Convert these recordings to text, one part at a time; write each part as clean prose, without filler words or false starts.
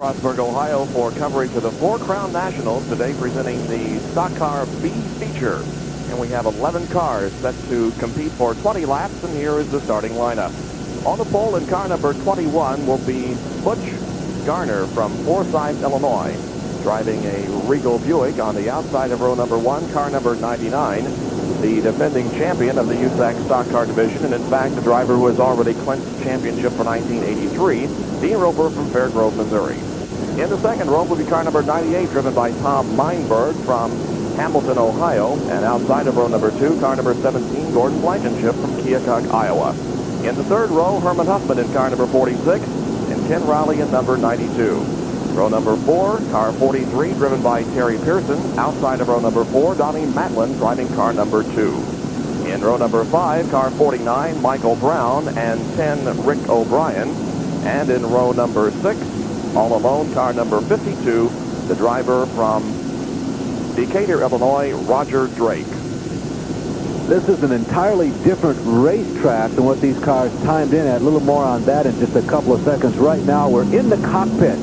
Frostburg, Ohio for coverage of the Four Crown Nationals, today presenting the Stock Car B-Feature. And we have 11 cars set to compete for 20 laps, and here is the starting lineup. On the pole in car number 21 will be Butch Garner from Forsyth, Illinois, driving a Regal Buick. On the outside of row number 1, car number 99, the defending champion of the USAC Stock Car Division, and in fact the driver who has already clinched the championship for 1983, Dean Roper from Fairgrove, Missouri. In the second row will be car number 98, driven by Tom Meinberg from Hamilton, Ohio. And outside of row number 2, car number 17, Gordon Blankenship from Keokuk, Iowa. In the third row, Herman Huffman in car number 46 and Ken Rowley in number 92. Row number 4, car 43, driven by Terry Pearson. Outside of row number 4, Donnie Matlin driving car number 2. In row number 5, car 49, Michael Brown, and 10, Rick O'Brien. And in row number 6, all alone, car number 52, the driver from Decatur, Illinois, Roger Drake. This is an entirely different racetrack than what these cars timed in at. A little more on that in just a couple of seconds. Right now, we're in the cockpit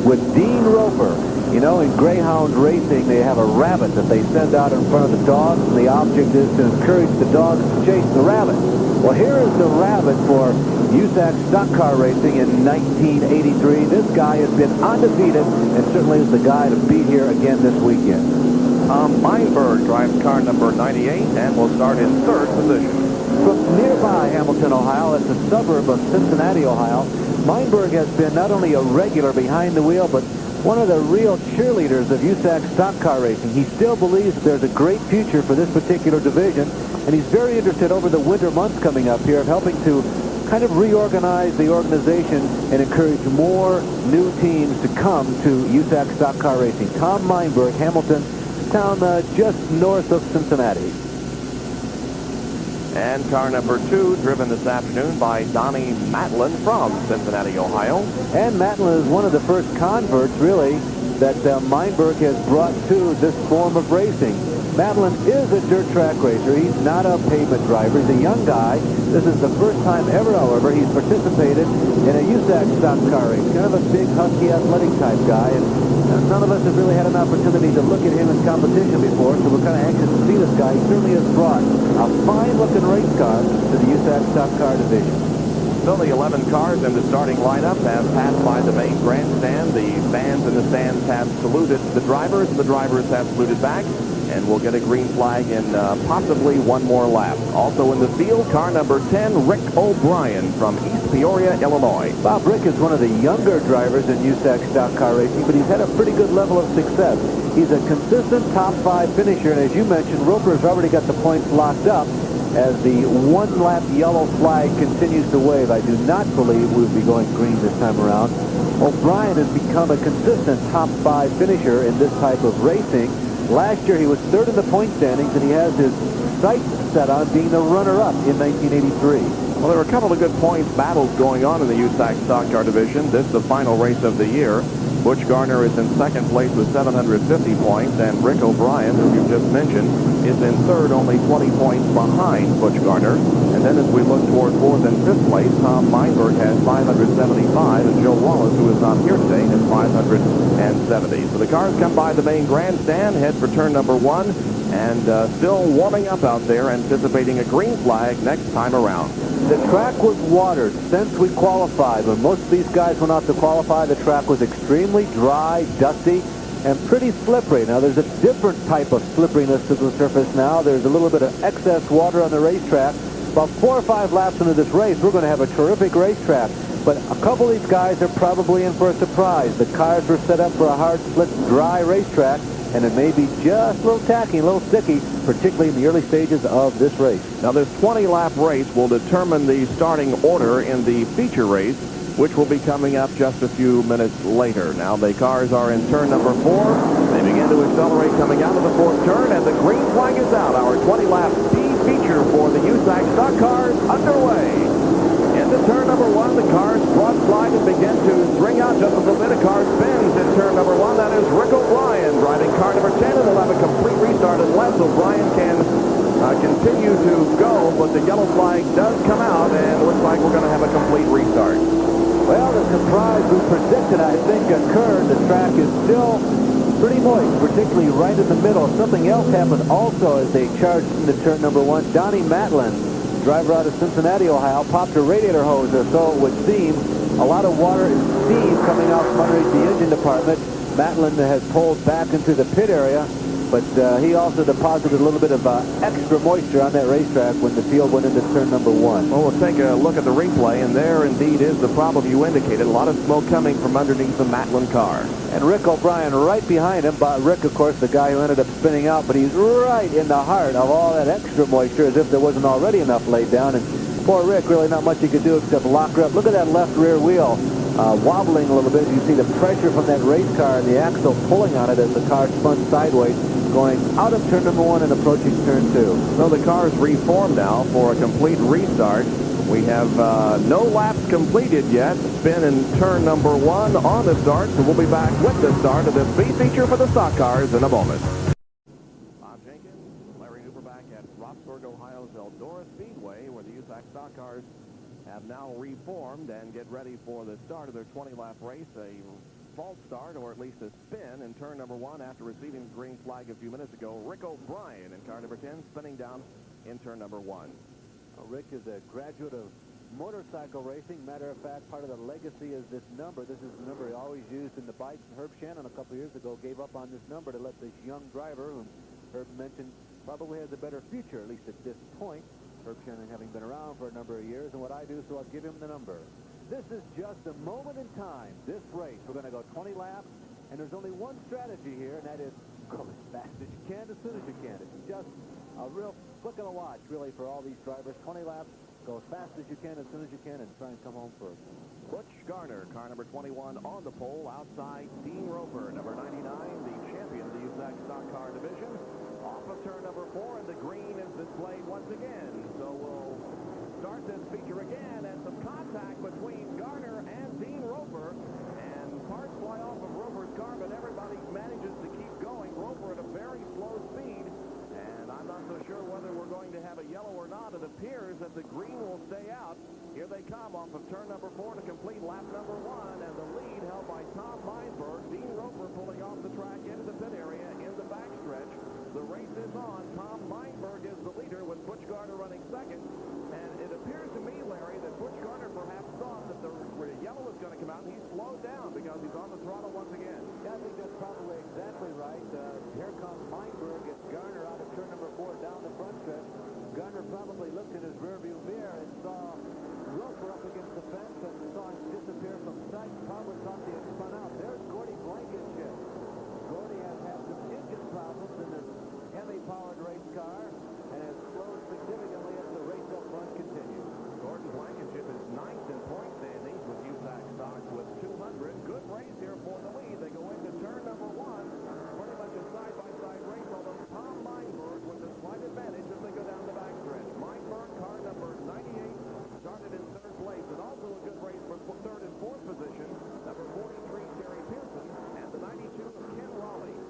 with Dean Roper. You know, in greyhound racing, they have a rabbit that they send out in front of the dogs, and the object is to encourage the dogs to chase the rabbit. Well, here is the rabbit for USAC Stock Car Racing in 1983. This guy has been undefeated and certainly is the guy to beat here again this weekend. Tom Meinberg drives car number 98 and will start in third position. From nearby Hamilton, Ohio, that's a suburb of Cincinnati, Ohio, Meinberg has been not only a regular behind the wheel, but one of the real cheerleaders of USAC Stock Car Racing. He still believes that there's a great future for this particular division, and he's very interested over the winter months coming up here of helping to kind of reorganize the organization and encourage more new teams to come to USAC Stock Car Racing. Tom Meinberg, Hamilton, town just north of Cincinnati. And car number 2, driven this afternoon by Donnie Matlin from Cincinnati, Ohio. And Matlin is one of the first converts, really, that Meinberg has brought to this form of racing. Matlin is a dirt track racer. He's not a pavement driver. He's a young guy. This is the first time ever, however, he's participated in a USAC stock car race. Kind of a big, husky, athletic type guy. And none of us have really had an opportunity to look at him in competition before, so we're kind of anxious to see this guy. He certainly has brought a fine-looking race car to the USAC Stock Car Division. So the 11 cars in the starting lineup have passed by the main grandstand. The fans in the stands have saluted the drivers, and the drivers have saluted back. And we'll get a green flag in possibly one more lap. Also in the field, car number 10, Rick O'Brien from East Peoria, Illinois. Bob Rick is one of the younger drivers in USAC Stock Car Racing, but he's had a pretty good level of success. He's a consistent top 5 finisher, and as you mentioned, Roper's already got the points locked up as the one-lap yellow flag continues to wave. I do not believe we'll be going green this time around. O'Brien has become a consistent top 5 finisher in this type of racing. Last year, he was third in the point standings, and he has his sights set on being the runner-up in 1983. Well, there are a couple of good points battles going on in the USAC Stock Car Division. This is the final race of the year. Butch Garner is in second place with 750 points, and Rick O'Brien, who you just mentioned, is in third, only 20 points behind Butch Garner. And then as we look toward fourth and fifth place, Tom Meinberg has 575, and Joe Wallace, who is not here today, has 570. So the cars come by the main grandstand, head for turn number 1, and still warming up out there, anticipating a green flag next time around. The track was watered since we qualified. When most of these guys went out to qualify, the track was extremely dry, dusty, and pretty slippery. Now, there's a different type of slipperiness to the surface now. There's a little bit of excess water on the racetrack. About 4 or 5 laps into this race, we're going to have a terrific racetrack. But a couple of these guys are probably in for a surprise. The cars were set up for a hard, slick, dry racetrack, and it may be just a little tacky, a little sticky, particularly in the early stages of this race. Now, this 20-lap race will determine the starting order in the feature race, which will be coming up just a few minutes later. Now, the cars are in turn number 4. They begin to accelerate coming out of the 4th turn, and the green flag is out. Our 20-lap B-Feature for the USAC Stock Cars underway. Into turn number 1, the cars broadside and begin to string out just a little bit. A car spins in turn number 1. That is Rick O'Brien driving car number 10, and they'll have a complete restart unless O'Brien can continue to go, but the yellow flag does come out, and it looks like we're going to have a complete restart. Well, the surprise we predicted, I think, occurred. and the track is still pretty moist, particularly right in the middle. Something else happened also as they charged into turn number 1. Donnie Matlin, driver out of Cincinnati, Ohio, popped a radiator hose, or so it would seem. A lot of water and steam coming out from underneath the engine department. Matlin has pulled back into the pit area, but he also deposited a little bit of extra moisture on that racetrack when the field went into turn number 1. Well, we'll take a look at the replay, and there indeed is the problem you indicated. A lot of smoke coming from underneath the Matlin car. And Rick O'Brien right behind him. But Rick, of course, the guy who ended up spinning out, but he's right in the heart of all that extra moisture, as if there wasn't already enough laid down. And poor Rick, really not much he could do except lock her up. Look at that left rear wheel wobbling a little bit. You see the pressure from that race car and the axle pulling on it as the car spun sideways, going out of turn number 1 and approaching turn 2. So the car's reformed now for a complete restart. We have no laps completed yet. Spin in turn number 1 on the start, so we'll be back with the start of this B-Feature for the stock cars in a moment. Bob Jenkins, Larry Hooper back at Roxburgh, Ohio's Eldora Speedway, where the USAC Stock Cars have now reformed and get ready for the start of their 20-lap race. A false start, or at least a spin, in turn number 1 after receiving the green flag a few minutes ago. Rick O'Brien in car number 10, spinning down in turn number 1. Rick is a graduate of motorcycle racing. Matter of fact, part of the legacy is this number. This is the number he always used in the bikes. Herb Shannon a couple years ago gave up on this number to let this young driver, whom Herb mentioned probably has a better future, at least at this point. Herb Shannon having been around for a number of years, and what I do, so I'll give him the number. This is just a moment in time. This race, we're going to go 20 laps, and there's only one strategy here, and that is go as fast as you can, as soon as you can. It's just a real flick of the watch, really, for all these drivers. 20 laps, go as fast as you can, as soon as you can, and try and come home first. Butch Garner, car number 21 on the pole, outside Dean Roper, number 99, the champion of the USAC Stock Car Division. Off of turn number 4, and the green is displayed once again. So we'll start this feature again, and some contact between Garner and Dean Roper, and parts fly off of Roper's car, but everybody manages to keep going. Roper at a very slow speed, and I'm not so sure whether we're going to have a yellow or not. It appears that the green will stay out. Here they come off of turn number 4 to complete lap number 1, and the lead held by Tom Meinberg. Dean Roper pulling off the track into the pit area in the backstretch. The race is on. Tom Meinberg is the leader with Butch Garner running second. And it appears to me, Larry, that Butch Garner perhaps thought that the yellow was going to come out, and he slowed down because he's on the throttle once again. Yeah, I think that's probably exactly right. Here comes Meinberg as Garner out of turn number 4 down the front stretch. Garner probably looked in his rearview mirror and saw Roper up against the fence and saw him disappear from sight. Probably thought they had spun out. There's Gordy Blankenship. Gordy has had some engine problems in this heavy-powered race car and has slowed significantly as the race up front continues. Gordon Blankenship is 9th in point standings with USAC Stock with 200. Good race here for the lead. They go into turn number 1. Pretty much a side-by-side race, although Tom Meinberg with the slight advantage as they go down the backstretch. Meinberg, car number 98, started in 3rd place, and also a good race for 3rd and 4th position. Number 43, Terry Pearson, and the 92 of Ken Raleigh.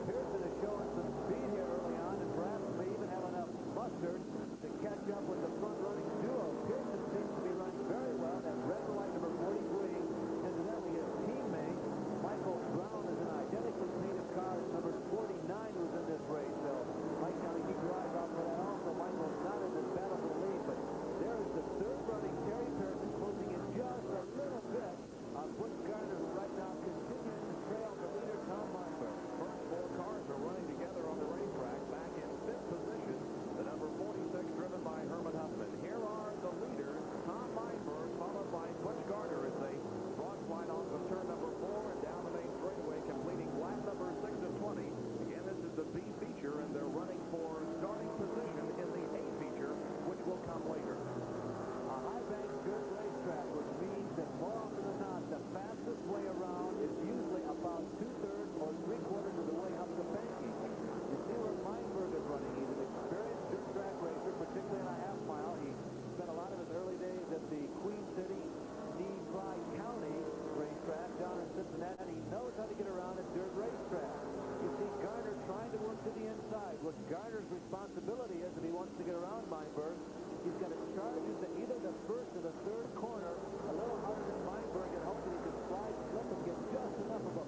Pearson is showing some speed here early on, and perhaps may even have enough mustard to catch up with the front-running duo. Pearson seems to be running very well. That red light number 43, incidentally, his teammate Michael Brown is an identically painted car. Number 49 was in this race, so Mike County, keep your eyes out for that. Also, Michael's not in this battle for the lead, but there is the 3rd running Terry Pearson closing in just a little bit on Butch Garner, who right now continues to trail the leader, Tom Meinberg. First 4 cars are running together on the racetrack. Back in 5th position, the number 46 driven by Herman Huffman. Here are the leaders, Tom Meinberg, followed by Butch Garner as they broadside off of turn number 4 and down the main straightaway, completing lap number 6 of 20. Again, this is the B-Feature, and they're running for starting position in the A-Feature, which will come later. A high-bank dirt racetrack, which means that more often than not, the fastest way around is usually about 2/3 or 3/4 of the way up the banking. You see where Meinberg is running. He's an experienced dirt track racer, particularly in a half-mile. He spent a lot of his early days at the Queen City, Dry County racetrack down in Cincinnati. He knows how to get around a dirt racetrack. You see Garner trying to work to the inside. What Garner's responsibility is, if he wants to get around Meinberg, he's got to charge into either the 1st or the 3rd corner a little harder than Meinberg, and hopefully he can slide, slip, and get just enough of a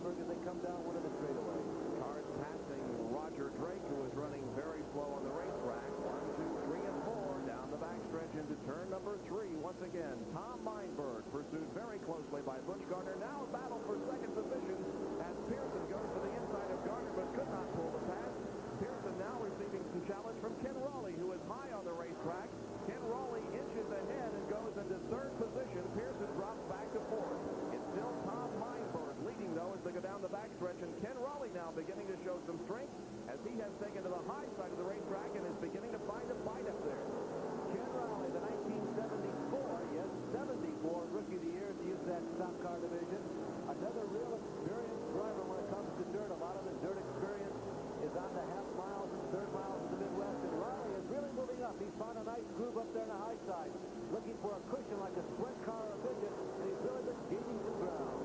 Meinberg as they come down one of the straightaways. Cars passing Roger Drake, who is running very slow on the racetrack. 1, 2, 3, and 4 down the backstretch into turn number 3. Once again, Tom Meinberg pursued very closely by Butch Garner. Now a battle for second position as Pearson goes to the inside of Garner but could not pull the pass. Pearson now receiving some challenge from Ken Raleigh, who is high on the racetrack. Ken Raleigh inches ahead and goes into third position. Pearson drops back to fourth. It's still Tom Meinberg leading, though, as they go down the backstretch. And Ken Raleigh now beginning to show some strength as he has taken to the high side of the racetrack and is beginning to find a bite up there. Ken Raleigh, the 1974, yes, 74 Rookie of the Year at the USAC Stock Car Division. Another real experienced driver when it comes to dirt. A lot of his dirt experience is on the half miles and third miles of the Midwest. And Raleigh is really moving up. He's found a nice groove up there on the high side, looking for a cushion like a sprint car or a midget, and he's really been gaining some ground.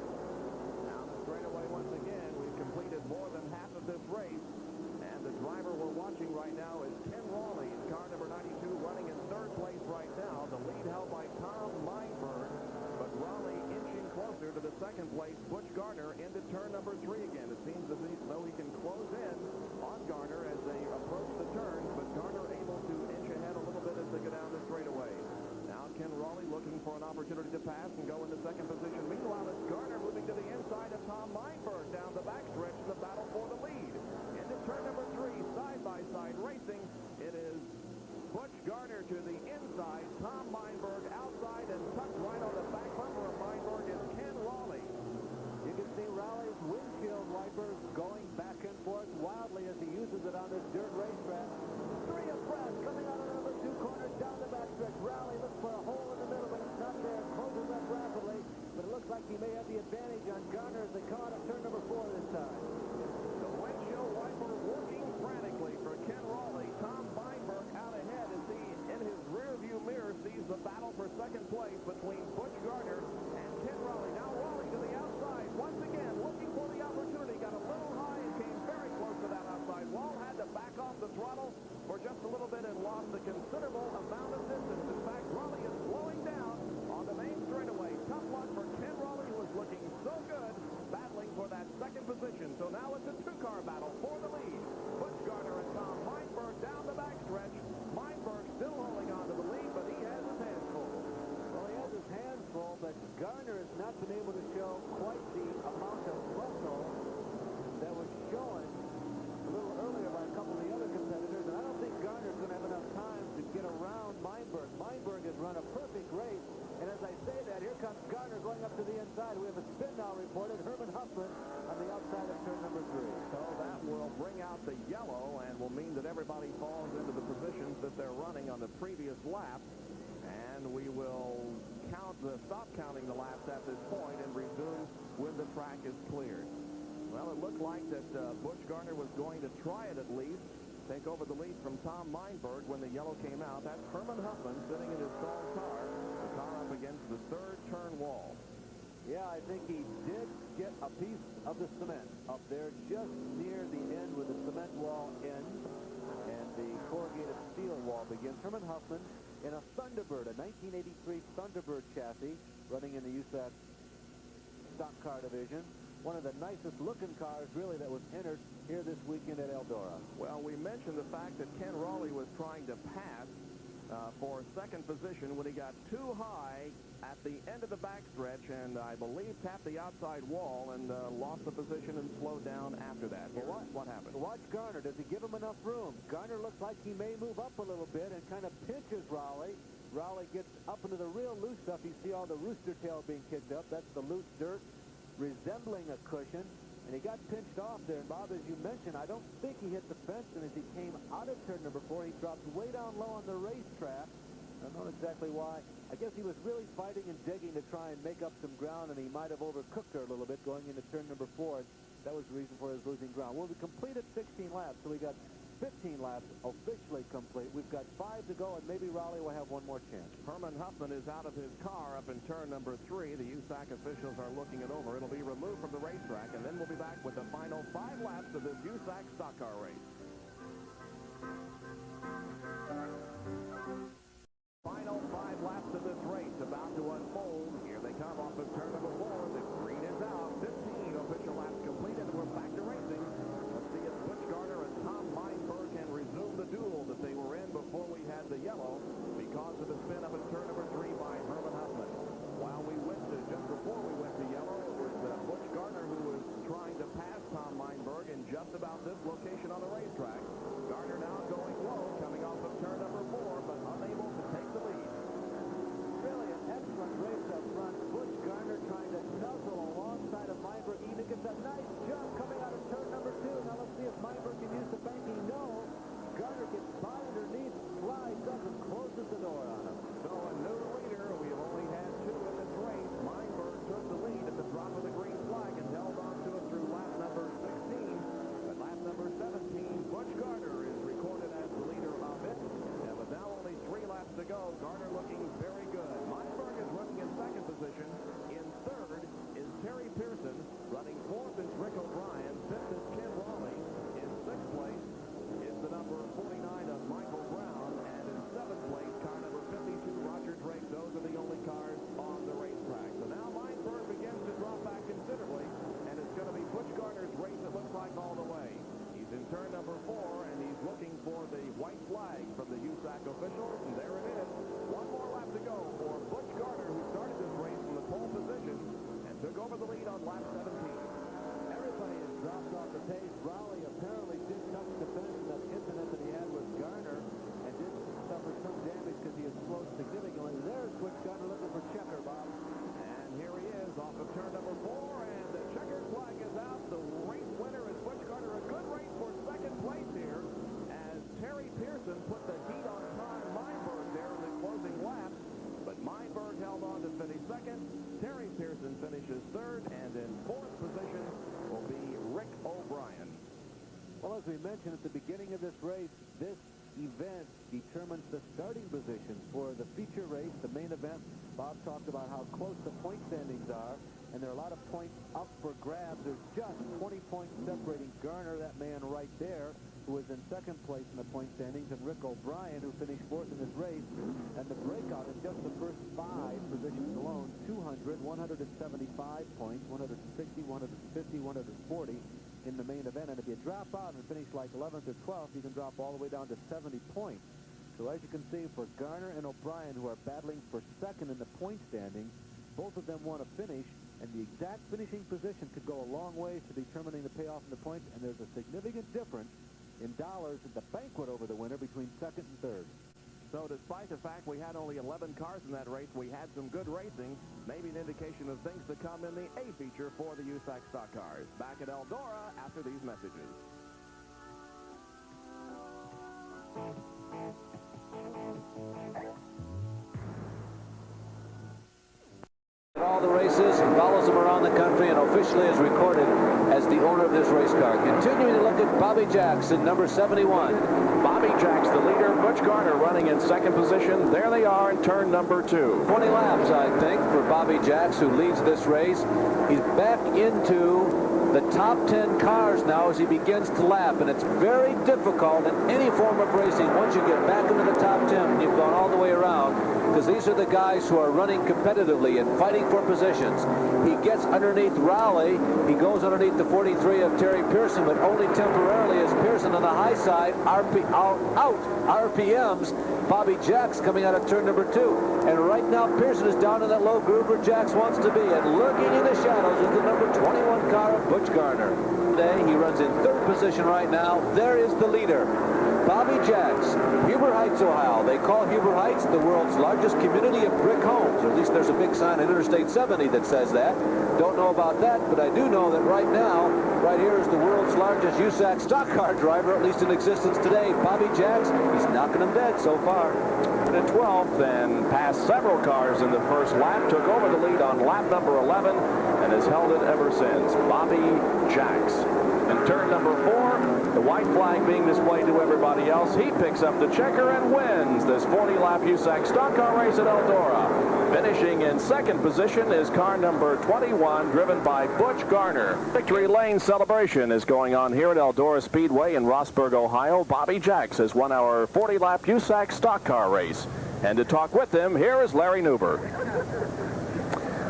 Now the straightaway once again. We've completed more than half of this race. And the driver we're watching right now is Ken Raleigh in car number 92, running in third place right now. The lead held by Tom Meinberg, but Raleigh inching closer to the second place. Butch Garner into turn number 3 again. It seems as though he can close in on Garner as they approach the turns, but Garner able to inch ahead a little bit as they go down the straightaway. Now Ken Raleigh looking for an opportunity to pass and go into second position. Meanwhile, it's Garner moving to the inside of Tom Meinberg down the backstretch in the battle for the lead. Into turn number 3, side-by-side racing. It is Butch Garner to the inside, Tom Meinberg outside, and tucked right on the back bumper of Meinberg is Ken Raleigh. You can see Raleigh's windshield wipers going back and forth wildly as he uses it on this dirt racetrack. 3 abreast coming out of the number 2 corner down the backstretch. Raleigh looks for a hole in the middle, but it's not there. Closes up rapidly, but it looks like he may have the advantage on Garner as they come out of turn number 4 this time. The windshield wiper working frantically for Ken Raleigh. Tom Meinberg out ahead as he, in his rearview mirror, sees the battle for second place between Butch Garner and Ken Raleigh. Now Raleigh to the outside. Once again, looking for the opportunity. Got a little high and came very close to that outside wall. Had to back off the throttle for just a little bit and lost a considerable amount of distance. In fact, Raleigh is slowing down on the main straightaway. Tough luck for Ken Raleigh, who is looking so good, battling for that second position. So now it's a two-car battle for the lead. Butch Garner and Tom Meinberg down the backstretch. Meinberg still holding on to the lead, but he has his hands full. Well, he has his hands full, but Garner has not been able to show quite the amount of muscle that was shown a little earlier by a couple of the other competitors, and I don't think Garner's going to have enough time to get around Meinberg. Meinberg has run a perfect race, and as I say that, here comes Garner going up to the inside. We have a spin now reported. Herman Huffman on the outside of turn number 3. So that will bring out the yellow and will mean that everybody falls into the positions that they're running on the previous lap. And we will stop counting the laps at this point and resume when the track is cleared. Well, it looked like that Butch Garner was going to try it at least, take over the lead from Tom Meinberg when the yellow came out. That's Herman Huffman sitting in his stalled car. The car up against the third turn wall. Yeah, I think he did get a piece of the cement up there just near the end where the cement wall ends and the corrugated steel wall begins. Herman Huffman in a Thunderbird, a 1983 Thunderbird chassis running in the USAC Stock Car Division. One of the nicest looking cars really that was entered here this weekend at Eldora. Well, we mentioned the fact that Ken Raleigh was trying to pass for second position when he got too high at the end of the backstretch and I believe tapped the outside wall and lost the position and slowed down after that. Well, what happened? Watch Garner. Does he give him enough room? Garner looks like he may move up a little bit and kind of pinches Raleigh. Raleigh gets up into the real loose stuff. You see all the rooster tail being kicked up. That's the loose dirt resembling a cushion. And he got pinched off there. And Bob, as you mentioned, I don't think he hit the fence. And as he came out of turn number 4, he dropped way down low on the racetrack. I don't know exactly why. I guess he was really fighting and digging to try and make up some ground, and he might have overcooked her a little bit going into turn number 4. And that was the reason for his losing ground. Well, we completed 16 laps, so we got 15 laps officially complete. We've got 5 to go, and maybe Raleigh will have one more chance. Herman Huffman is out of his car up in turn number 3. The USAC officials are looking it over. It'll be removed from the racetrack, and then we'll be back with the final 5 laps of this USAC stock car race. Final 5 laps of this race about to unfold. Here they come off of turn number 4. The green is out. 15 official laps complete. a nice jump coming out of turn number 2. Now let's see if Meinberg can use the banking. No. Garner gets by underneath, slides up, and closes the door on him. So a new leader. We've only had 2 in this race. Meinberg took the lead at the drop of the green flag and held on to it through lap number 16. But lap number 17, Butch Garner is recorded as the leader of it. And with now only 3 laps to go, Garner looking very good. Meinberg is running in second position. In third is Terry Pearson. Running fourth is Rick O'Brien. Fifth is Ken Raleigh. In sixth place is the number 49 of Michael Brown. And in seventh place, car number 52, Roger Drake. Those are the only cars on the racetrack. So now Meinberg begins to drop back considerably. And it's going to be Butch Garner's race, it looks like, all the way. He's in turn number 4, and he's looking for the white flag from the USAC officials. And there it is. One more lap to go for Butch Garner, who started this race from the pole position and took over the lead on lap 17. Everybody has dropped off the pace. Raleigh apparently did touch the fence in that incident that he had with Garner and did suffer some damage because he has slowed significantly. There's Butch Garner looking for checker, Bob. And here he is off of turn number 4, and the checkered flag is out. The race winner is Butch Garner. A good race for second place here as Terry Pearson put the heat on Todd Meinberg there in the closing lap. But Meinberg held on to finish second. Terry Pearson finishes third, and in fourth position will be Rick O'Brien. Well, as we mentioned at the beginning of this race, this event determines the starting position for the feature race, the main event. Bob talked about how close the point standings are, and there are a lot of points up for grabs. There's just 20 points separating Garner, that man right there, who is in second place in the point standings, and Rick O'Brien, who finished fourth in this race. And the breakout in just the first 5 positions alone: 200, 175 points, 160, 150, 140 in the main event. And if you drop out and finish like 11th or 12th, you can drop all the way down to 70 points. So as you can see, for Garner and O'Brien, who are battling for second in the point standings, both of them want to finish, and the exact finishing position could go a long way to determining the payoff in the points. And there's a significant difference in dollars at the banquet over the winner between second and third. So despite the fact we had only 11 cars in that race, we had some good racing, maybe an indication of things to come in the A feature for the USAC Stock Cars. Back at Eldora after these messages. All the races and follows them around the country and officially is recorded as the owner of this race car. Continuing to look at Bobby Jackson, number 71. Bobby Jacks, the leader. Butch Garner running in second position. There they are in turn number 2. 20 laps, I think, for Bobby Jacks, who leads this race. He's back into the top 10 cars now as he begins to lap, and it's very difficult in any form of racing once you get back into the top 10 and you've gone all the way around, because these are the guys who are running competitively and fighting for positions. He gets underneath Raleigh. He goes underneath the 43 of Terry Pearson, but only temporarily, as Pearson on the high side out RPMs Bobby Jacks coming out of turn number 2. And right now Pearson is down in that low groove where Jacks wants to be, and lurking in the shadows is the number 21 car of Butch Garner. Today he runs in third position right now. There is the leader, Bobby Jacks, Huber Heights, Ohio. They call Huber Heights the world's largest community of brick homes, or at least there's a big sign on Interstate 70 that says that. Don't know about that, but I do know that right now, right here is the world's largest USAC stock car driver, at least in existence today, Bobby Jacks. He's knocking them dead so far. In 12th and passed several cars in the first lap, took over the lead on lap number 11 and has held it ever since. Bobby Jacks. In turn number 4, the white flag being displayed to everybody else. He picks up the checker and wins this 40-lap USAC stock car race at Eldora. Finishing in second position is car number 21, driven by Butch Garner. Victory Lane celebration is going on here at Eldora Speedway in Rossburg, Ohio. Bobby Jacks has won our 40-lap USAC stock car race. And to talk with him, here is Larry Newber.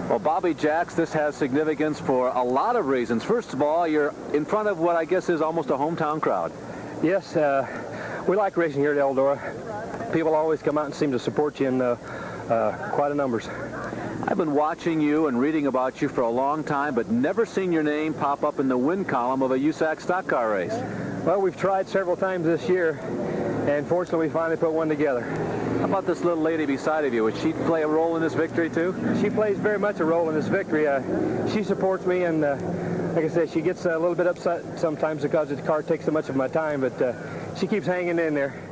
Well, Bobby Jacks, this has significance for a lot of reasons. First of all, you're in front of what I guess is almost a hometown crowd. Yes, we like racing here at Eldora. People always come out and seem to support you in quite a numbers. I've been watching you and reading about you for a long time, but never seen your name pop up in the win column of a USAC stock car race. Well, we've tried several times this year, and fortunately we finally put one together. How about this little lady beside of you? Would she play a role in this victory too? She plays very much a role in this victory. She supports me, and like I said, she gets a little bit upset sometimes because the car takes so much of my time, but she keeps hanging in there.